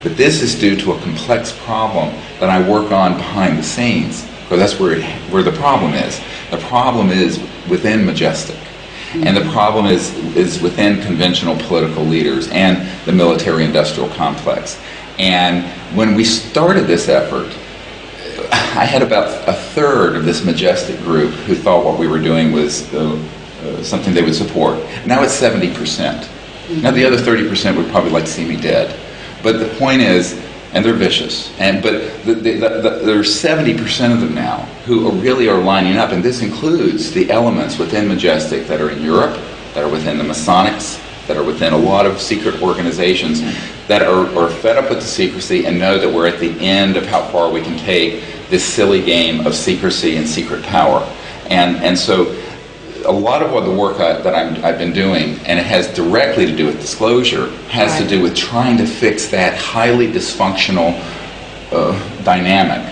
But this is due to a complex problem that I work on behind the scenes, because that's where the problem is. The problem is within Majestic. And the problem is within conventional political leaders and the military-industrial complex. And when we started this effort, I had about a third of this Majestic group who thought what we were doing was something they would support. Now it's 70%. Now the other 30% would probably like to see me dead. But the point is, and they're vicious, but there's 70% of them now who really are lining up, and this includes the elements within Majestic that are in Europe, that are within the Masonics, that are within a lot of secret organizations that are fed up with the secrecy and know that we're at the end of how far we can take this silly game of secrecy and secret power. And so a lot of the work that I've been doing, and it has directly to do with disclosure, has to do with trying to fix that highly dysfunctional dynamic,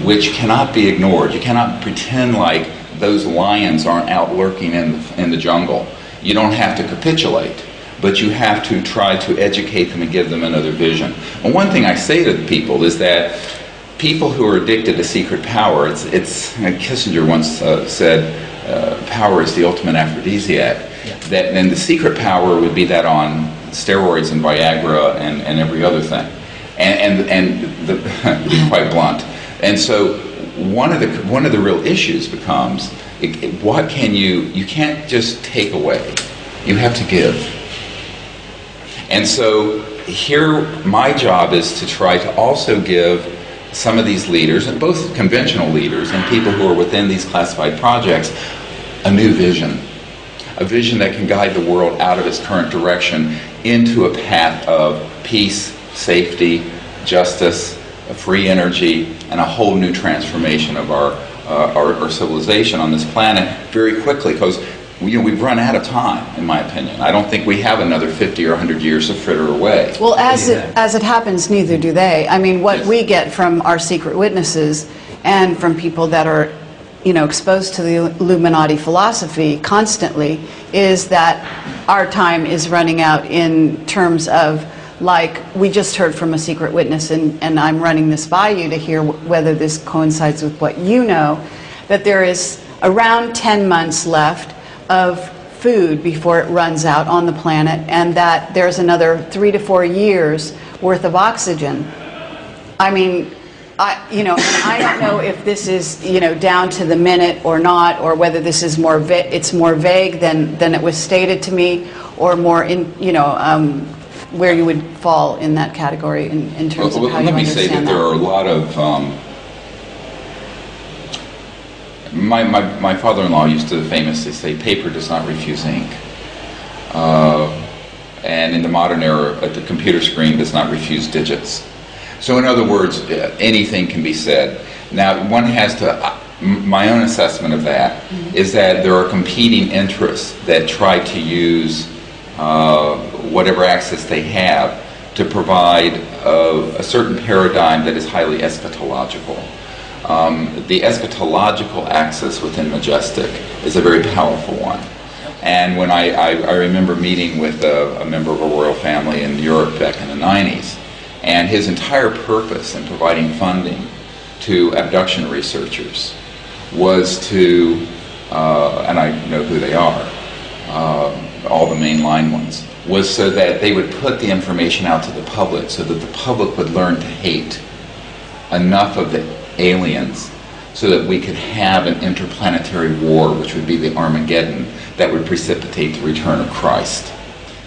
which cannot be ignored. You cannot pretend like those lions aren't out lurking in the jungle. You don't have to capitulate, but you have to try to educate them and give them another vision. And one thing I say to people is that people who are addicted to secret power, Kissinger once said, power is the ultimate aphrodisiac. Yes. Then the secret power would be that on steroids and Viagra and every other thing, to be quite blunt. And so one of the real issues becomes, what can you can't just take away, you have to give. And so here my job is to try to also give some of these leaders, and both conventional leaders and people who are within these classified projects, a new vision. A vision that can guide the world out of its current direction into a path of peace, safety, justice, free energy, and a whole new transformation of our civilization on this planet very quickly, because we've run out of time, in my opinion. I don't think we have another 50 or 100 years to fritter away. Well, as it happens, neither do they. I mean, what we get from our secret witnesses and from people that are, exposed to the Illuminati philosophy constantly is that our time is running out in terms of, like, we just heard from a secret witness, and I'm running this by you to hear whether this coincides with what you know, that there is around 10 months left of food before it runs out on the planet, and that there's another 3 to 4 years worth of oxygen. I mean, I don't know if this is, down to the minute or not, or whether this is it's more vague than it was stated to me, or more in, where you would fall in that category in terms of how you understand that. Let me say that there are a lot of My father-in-law used to famously say, paper does not refuse ink. And in the modern era, the computer screen does not refuse digits. So in other words, anything can be said. Now, one has to, my own assessment of that is that there are competing interests that try to use whatever access they have to provide a certain paradigm that is highly eschatological. The eschatological axis within Majestic is a very powerful one. And when I remember meeting with a member of a royal family in Europe back in the 90s, and his entire purpose in providing funding to abduction researchers was to, and I know who they are, all the mainline ones, was so that they would put the information out to the public so that the public would learn to hate enough of the aliens so that we could have an interplanetary war, which would be the Armageddon, that would precipitate the return of Christ.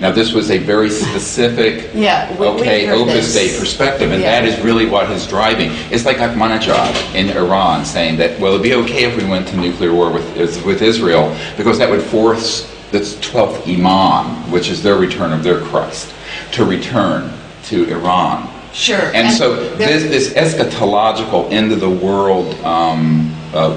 Now, this was a very specific, Opus Dei perspective, and that is really what is driving. It's like Ahmadinejad in Iran saying that, well, it would be okay if we went to nuclear war with Israel, because that would force the 12th Imam, which is their return of their Christ, to return to Iran. Sure. And so this eschatological end-of-the-world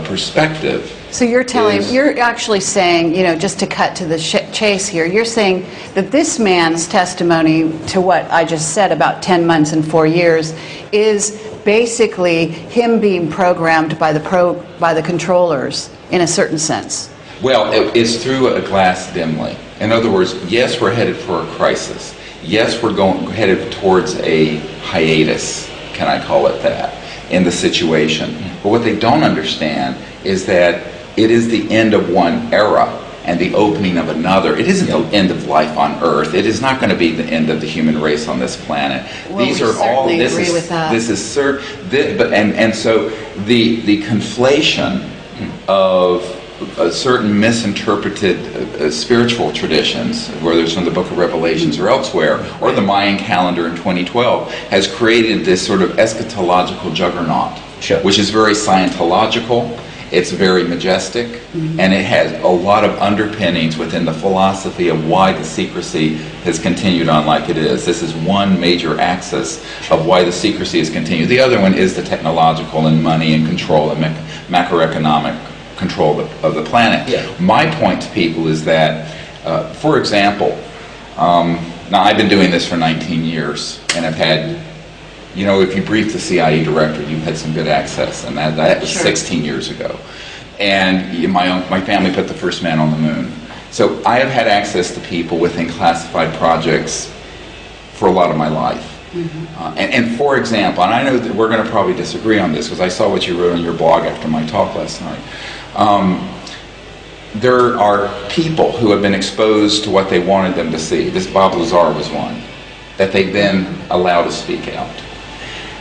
perspective. So you're actually saying, just to cut to the chase here, you're saying that this man's testimony to what I just said about 10 months and 4 years is basically him being programmed by the controllers in a certain sense. Well, it's through a glass dimly. In other words, yes, we're headed for a crisis. Yes, we're headed towards a hiatus, can I call it that, in the situation. But what they don't understand is that it is the end of one era and the opening of another. It isn't the end of life on Earth. It is not going to be the end of the human race on this planet. Well, these are all. This agree with that. This is so the conflation of certain misinterpreted spiritual traditions, whether it's from the Book of Revelations or elsewhere, or the Mayan calendar in 2012, has created this sort of eschatological juggernaut, Sure. which is very Scientological. It's very majestic, and it has a lot of underpinnings within the philosophy of why the secrecy has continued on like it is. This is one major axis of why the secrecy has continued. The other one is the technological and money and control and macroeconomic control of the planet. Yeah. My point to people is that, for example, now I've been doing this for 19 years, and I've had, you know, if you brief the CIA director, you've had some good access, and that was Sure. 16 years ago. And my family put the first man on the moon. So I have had access to people within classified projects for a lot of my life. And for example, and I know that we're going to probably disagree on this because I saw what you wrote on your blog after my talk last night. There are people who have been exposed to what they wanted them to see. This Bob Lazar was one that they then allow to speak out.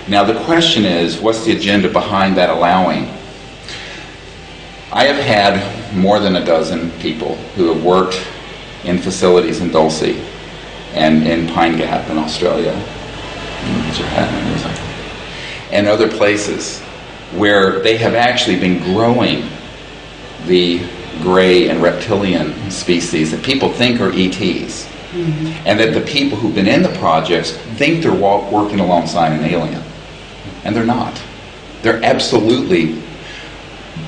Now the question is, what's the agenda behind that allowing? I have had more than a dozen people who have worked in facilities in Dulce and in Pine Gap in Australia, and other places where they have actually been growing the gray and reptilian species that people think are ETs. And that the people who've been in the projects think they're working alongside an alien. And they're not. They're absolutely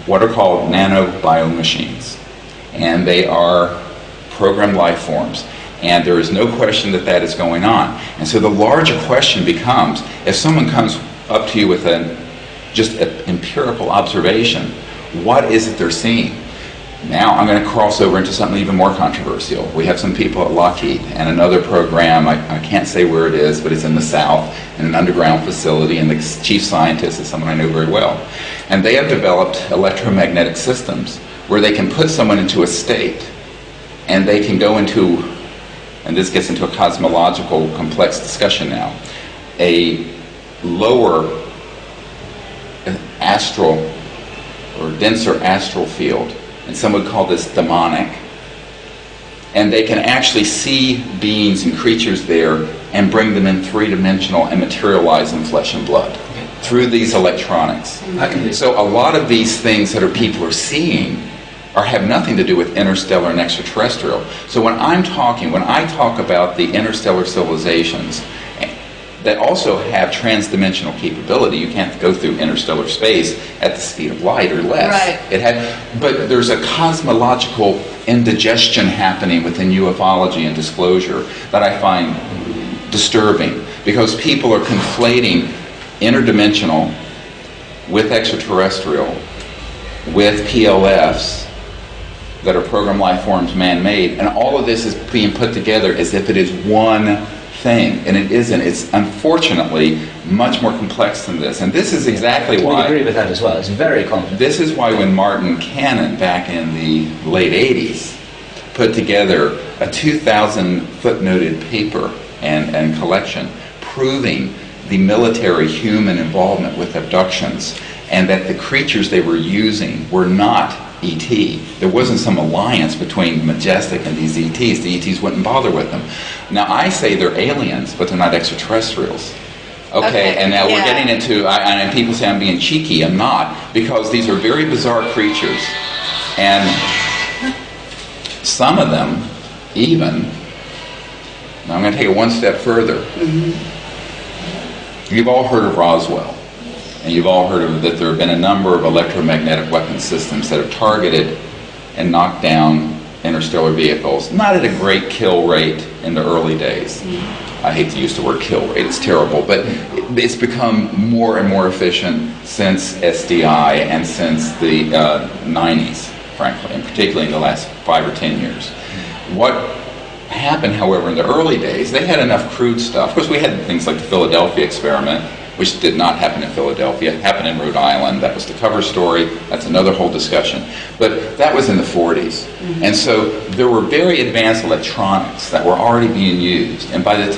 what are called nano-biomachines. And they are programmed life forms. And there is no question that that is going on. And so the larger question becomes, if someone comes up to you with just an empirical observation, what is it they're seeing? Now I'm going to cross over into something even more controversial. We have some people at Lockheed and another program, I can't say where it is, but it's in the South, in an underground facility, and the chief scientist is someone I know very well. And they have developed electromagnetic systems where they can put someone into a state and they can go into, and this gets into a cosmological complex discussion now, a lower astral or denser astral field. And some would call this demonic. And they can actually see beings and creatures there and bring them in three-dimensional and materialize in flesh and blood through these electronics. So a lot of these things that people are seeing have nothing to do with interstellar and extraterrestrial. So when I talk about the interstellar civilizations that also have trans-dimensional capability. You can't go through interstellar space at the speed of light or less. Right. But there's a cosmological indigestion happening within ufology and disclosure that I find disturbing, because people are conflating interdimensional with extraterrestrial with PLFs that are programmed life forms, man-made, and all of this is being put together as if it is one thing, and it isn't. It's unfortunately much more complex than this, and this is exactly why. I agree with that as well. It's very complex. This is why when Martin Cannon, back in the late 80s, put together a 2,000 footnoted paper and collection proving the military human involvement with abductions, and that the creatures they were using were not ET. There wasn't some alliance between Majestic and these ETs. The ETs wouldn't bother with them. Now I say they're aliens, but they're not extraterrestrials. Okay, and now we're getting into, and people say I'm being cheeky. I'm not, because these are very bizarre creatures, and some of them even, now I'm going to take it one step further. You've all heard of Roswell. And you've all heard of that there have been a number of electromagnetic weapon systems that have targeted and knocked down interstellar vehicles, not at a great kill rate in the early days. I hate to use the word kill rate, it's terrible, but it's become more and more efficient since SDI and since the 90s, frankly, and particularly in the last 5 or 10 years. What happened, however, in the early days, they had enough crude stuff. Of course, we had things like the Philadelphia experiment, which did not happen in Philadelphia. It happened in Rhode Island. That was the cover story. That's another whole discussion. But that was in the 40s. And so there were very advanced electronics that were already being used. And by the time